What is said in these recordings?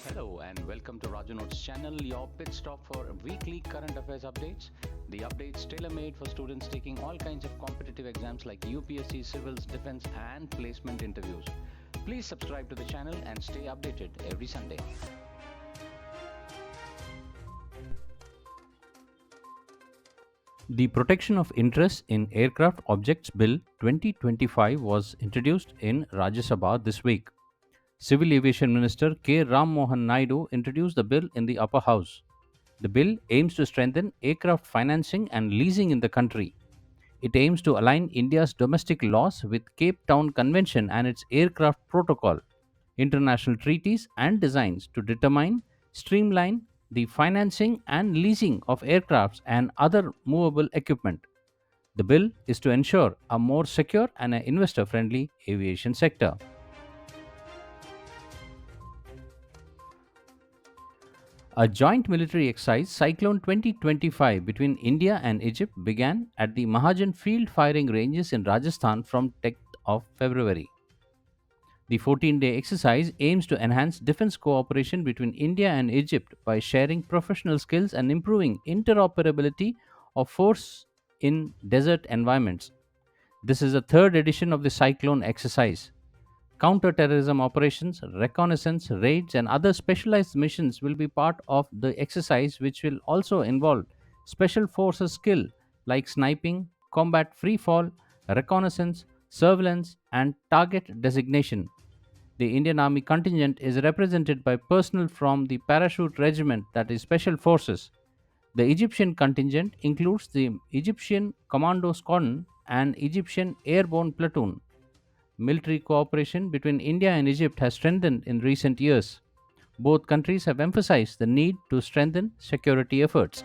Hello and welcome to Raju Notes channel, your pit stop for weekly current affairs updates. The updates tailor-made for students taking all kinds of competitive exams like UPSC, civils, defense and placement interviews. Please subscribe to the channel and stay updated every Sunday. The Protection of Interests in Aircraft Objects Bill 2025 was introduced in Rajya Sabha this week. Civil Aviation Minister K. Ram Mohan Naidu introduced the bill in the upper house. The bill aims to strengthen aircraft financing and leasing in the country. It aims to align India's domestic laws with Cape Town Convention and its aircraft protocol, international treaties and designs to determine, streamline the financing and leasing of aircrafts and other movable equipment. The bill is to ensure a more secure and investor friendly aviation sector. A joint military exercise, Cyclone 2025, between India and Egypt began at the Mahajan field firing ranges in Rajasthan from 10th of February. The 14-day exercise aims to enhance defense cooperation between India and Egypt by sharing professional skills and improving interoperability of force in desert environments. This is the third edition of the Cyclone exercise. Counter-terrorism operations, reconnaissance, raids, and other specialized missions will be part of the exercise, which will also involve special forces skill like sniping, combat free fall, reconnaissance, surveillance, and target designation. The Indian Army contingent is represented by personnel from the Parachute Regiment, that is Special Forces. The Egyptian contingent includes the Egyptian Commando Squadron and Egyptian Airborne Platoon. Military cooperation between India and Egypt has strengthened in recent years. Both countries have emphasized the need to strengthen security efforts.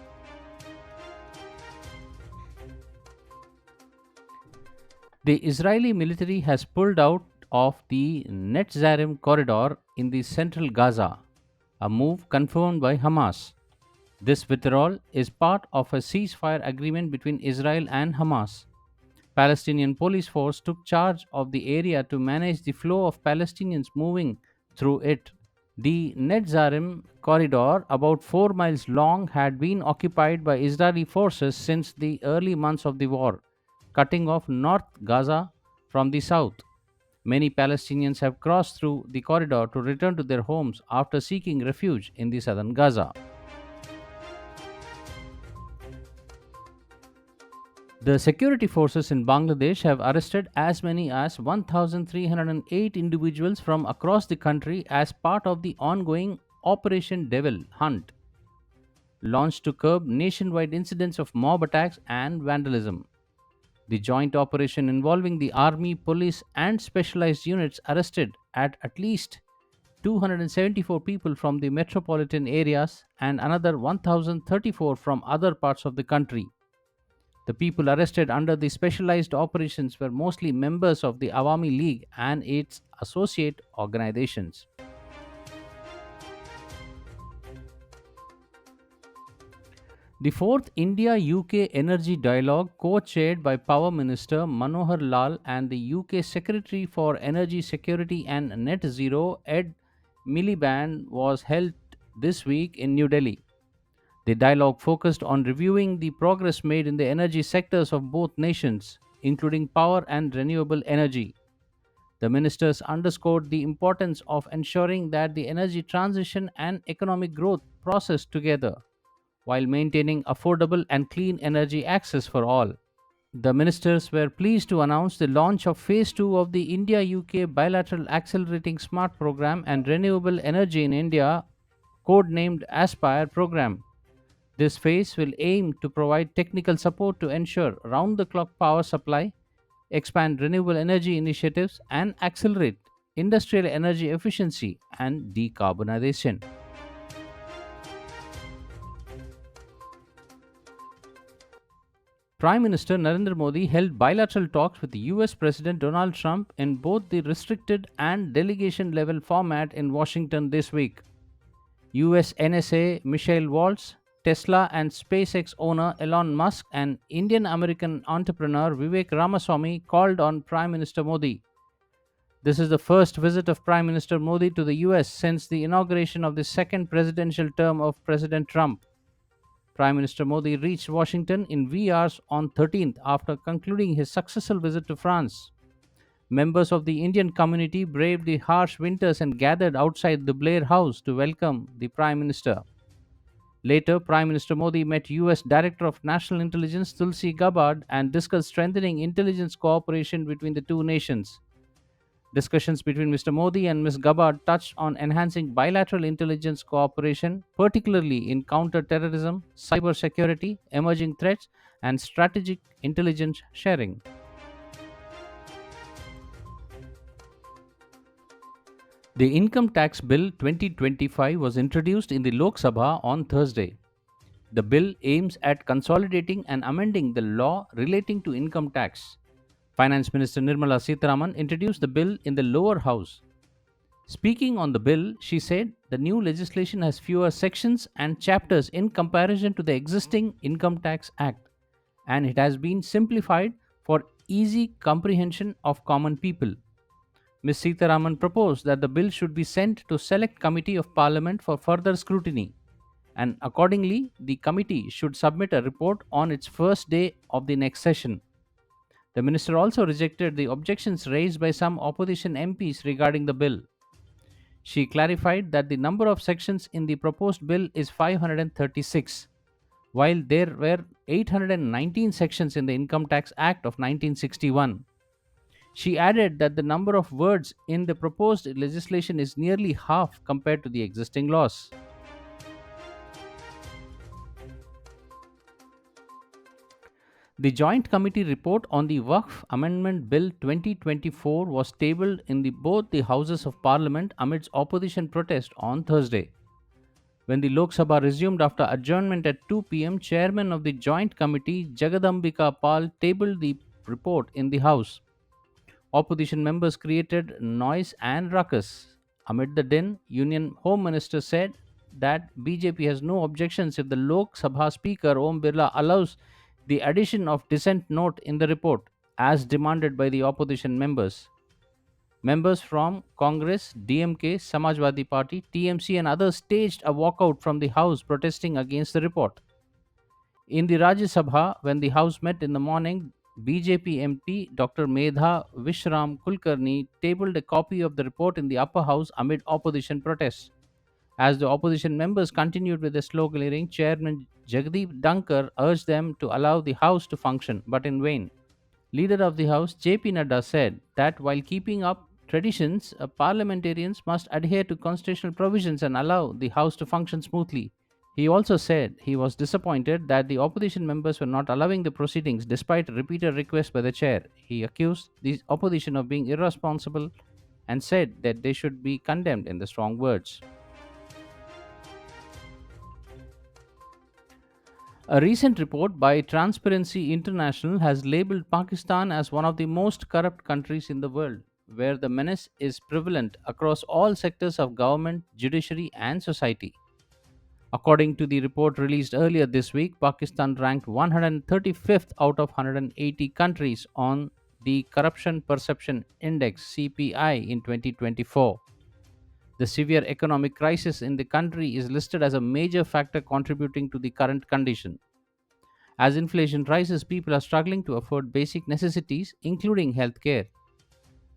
The Israeli military has pulled out of the Netzarim corridor in the central Gaza, a move confirmed by Hamas. This withdrawal is part of a ceasefire agreement between Israel and Hamas. Palestinian police force took charge of the area to manage the flow of Palestinians moving through it. The Netzarim corridor, about 4 miles long, had been occupied by Israeli forces since the early months of the war, cutting off North Gaza from the south. Many Palestinians have crossed through the corridor to return to their homes after seeking refuge in the southern Gaza. The security forces in Bangladesh have arrested as many as 1,308 individuals from across the country as part of the ongoing Operation Devil Hunt, launched to curb nationwide incidents of mob attacks and vandalism. The joint operation involving the army, police, and specialized units arrested at least 274 people from the metropolitan areas and another 1,034 from other parts of the country. The people arrested under the specialized operations were mostly members of the Awami League and its associate organizations. The fourth India UK Energy Dialogue, co chaired by Power Minister Manohar Lal and the UK Secretary for Energy Security and Net Zero, Ed Miliband, was held this week in New Delhi. The dialogue focused on reviewing the progress made in the energy sectors of both nations, including power and renewable energy. The ministers underscored the importance of ensuring that the energy transition and economic growth process together, while maintaining affordable and clean energy access for all. The ministers were pleased to announce the launch of Phase 2 of the India UK Bilateral Accelerating Smart Program and Renewable Energy in India, codenamed Aspire program. This phase will aim to provide technical support to ensure round the clock power supply, expand renewable energy initiatives, and accelerate industrial energy efficiency and decarbonization. Prime Minister Narendra Modi held bilateral talks with US President Donald Trump in both the restricted and delegation level format in Washington this week. US NSA Michelle Waltz, Tesla and SpaceX owner Elon Musk, and Indian American entrepreneur Vivek Ramaswamy called on Prime Minister Modi. This is the first visit of Prime Minister Modi to the US since the inauguration of the second presidential term of President Trump. Prime Minister Modi reached Washington in wee hours on 13th after concluding his successful visit to France. Members of the Indian community braved the harsh winters and gathered outside the Blair House to welcome the Prime Minister. Later, Prime Minister Modi met US Director of National Intelligence Tulsi Gabbard and discussed strengthening intelligence cooperation between the two nations. Discussions between Mr. Modi and Ms. Gabbard touched on enhancing bilateral intelligence cooperation, particularly in counter-terrorism, cybersecurity, emerging threats, and strategic intelligence sharing. The Income Tax Bill 2025 was introduced in the Lok Sabha on Thursday. The bill aims at consolidating and amending the law relating to income tax. Finance Minister Nirmala Sitharaman introduced the bill in the lower house. Speaking on the bill, she said the new legislation has fewer sections and chapters in comparison to the existing Income Tax Act, and it has been simplified for easy comprehension of common people. Ms. Sitharaman proposed that the bill should be sent to Select Committee of Parliament for further scrutiny, and accordingly, the committee should submit a report on its first day of the next session. The minister also rejected the objections raised by some opposition MPs regarding the bill. She clarified that the number of sections in the proposed bill is 536, while there were 819 sections in the Income Tax Act of 1961. She added that the number of words in the proposed legislation is nearly half compared to the existing laws. The Joint Committee report on the Waqf Amendment Bill 2024 was tabled in both the Houses of Parliament amidst opposition protest on Thursday. When the Lok Sabha resumed after adjournment at 2 p.m., Chairman of the Joint Committee Jagadambika Pal tabled the report in the House. Opposition members created noise and ruckus. Amid the din, Union Home Minister said that BJP has no objections if the Lok Sabha Speaker Om Birla allows the addition of dissent note in the report, as demanded by the opposition members. Members from Congress, DMK, Samajwadi Party, TMC, and others staged a walkout from the House protesting against the report. In the Rajya Sabha, when the House met in the morning, BJP MP Dr. Medha Vishram Kulkarni tabled a copy of the report in the upper house amid opposition protests. As the opposition members continued with the sloganeering, Chairman Jagdeep Dhankar urged them to allow the House to function, but in vain. Leader of the House, JP Nadda, said that while keeping up traditions, parliamentarians must adhere to constitutional provisions and allow the House to function smoothly. He also said he was disappointed that the opposition members were not allowing the proceedings despite repeated requests by the chair. He accused the opposition of being irresponsible and said that they should be condemned in the strong words. A recent report by Transparency International has labeled Pakistan as one of the most corrupt countries in the world, where the menace is prevalent across all sectors of government, judiciary, and society. According to the report released earlier this week, Pakistan ranked 135th out of 180 countries on the Corruption Perception Index (CPI) in 2024. The severe economic crisis in the country is listed as a major factor contributing to the current condition. As inflation rises, people are struggling to afford basic necessities, including healthcare.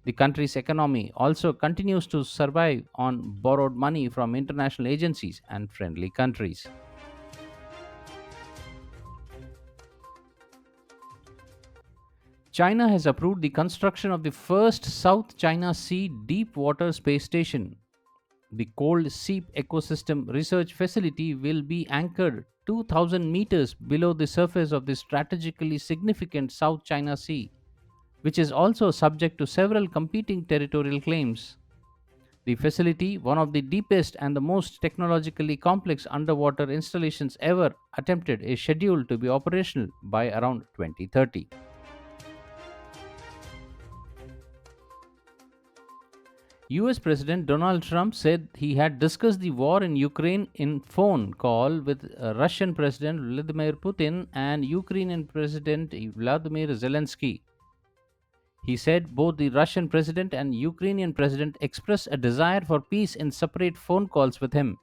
The country's economy also continues to survive on borrowed money from international agencies and friendly countries. China has approved the construction of the first South China Sea deep water space station. The Cold Seep Ecosystem Research Facility will be anchored 2,000 meters below the surface of the strategically significant South China Sea, which is also subject to several competing territorial claims. The facility, one of the deepest and the most technologically complex underwater installations ever attempted, is scheduled to be operational by around 2030. US President Donald Trump said he had discussed the war in Ukraine in phone call with Russian President Vladimir Putin and Ukrainian President Vladimir Zelensky. He said both the Russian president and Ukrainian president expressed a desire for peace in separate phone calls with him.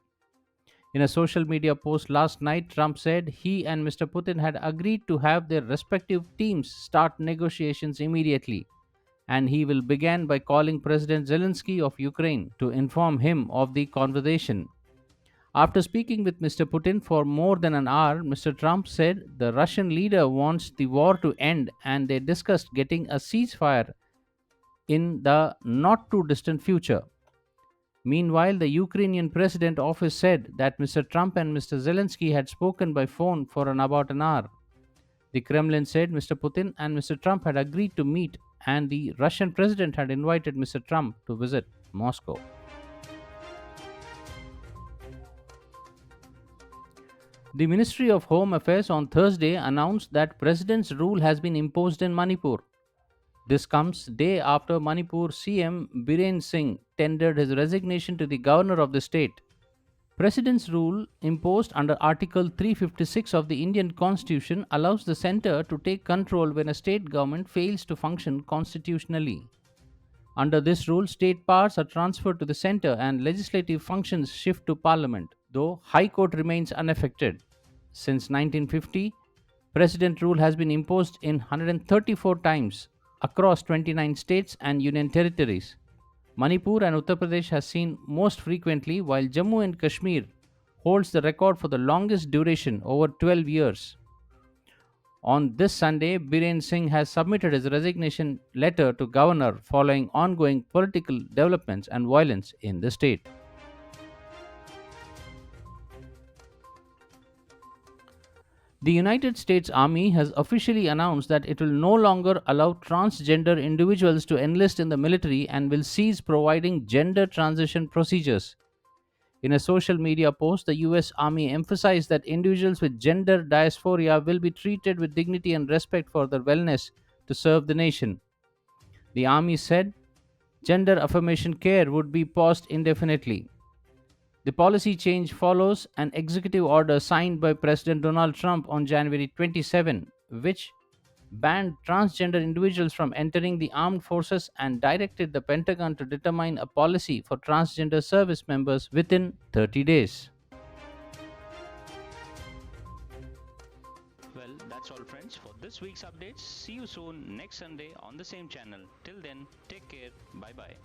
In a social media post last night, Trump said he and Mr. Putin had agreed to have their respective teams start negotiations immediately, and he will begin by calling President Zelensky of Ukraine to inform him of the conversation. After speaking with Mr. Putin for more than an hour, Mr. Trump said the Russian leader wants the war to end and they discussed getting a ceasefire in the not too distant future. Meanwhile, the Ukrainian president office said that Mr. Trump and Mr. Zelensky had spoken by phone for about an hour. The Kremlin said Mr. Putin and Mr. Trump had agreed to meet, and the Russian president had invited Mr. Trump to visit Moscow. The Ministry of Home Affairs on Thursday announced that President's rule has been imposed in Manipur. This comes day after Manipur CM Biren Singh tendered his resignation to the governor of the state. President's rule, imposed under Article 356 of the Indian Constitution, allows the centre to take control when a state government fails to function constitutionally. Under this rule, state powers are transferred to the centre and legislative functions shift to parliament, though High Court remains unaffected. Since 1950, President rule has been imposed in 134 times across 29 states and union territories. Manipur and Uttar Pradesh has seen most frequently, while Jammu and Kashmir holds the record for the longest duration, over 12 years. On this Sunday, Biren Singh has submitted his resignation letter to governor following ongoing political developments and violence in the state. The United States Army has officially announced that it will no longer allow transgender individuals to enlist in the military and will cease providing gender transition procedures. In a social media post, the US Army emphasized that individuals with gender dysphoria will be treated with dignity and respect for their wellness to serve the nation. The Army said gender affirmation care would be paused indefinitely. The policy change follows an executive order signed by President Donald Trump on January 27, which banned transgender individuals from entering the armed forces and directed the Pentagon to determine a policy for transgender service members within 30 days. Well, that's all, friends, for this week's updates. See you soon next Sunday on the same channel. Till then, take care. Bye bye.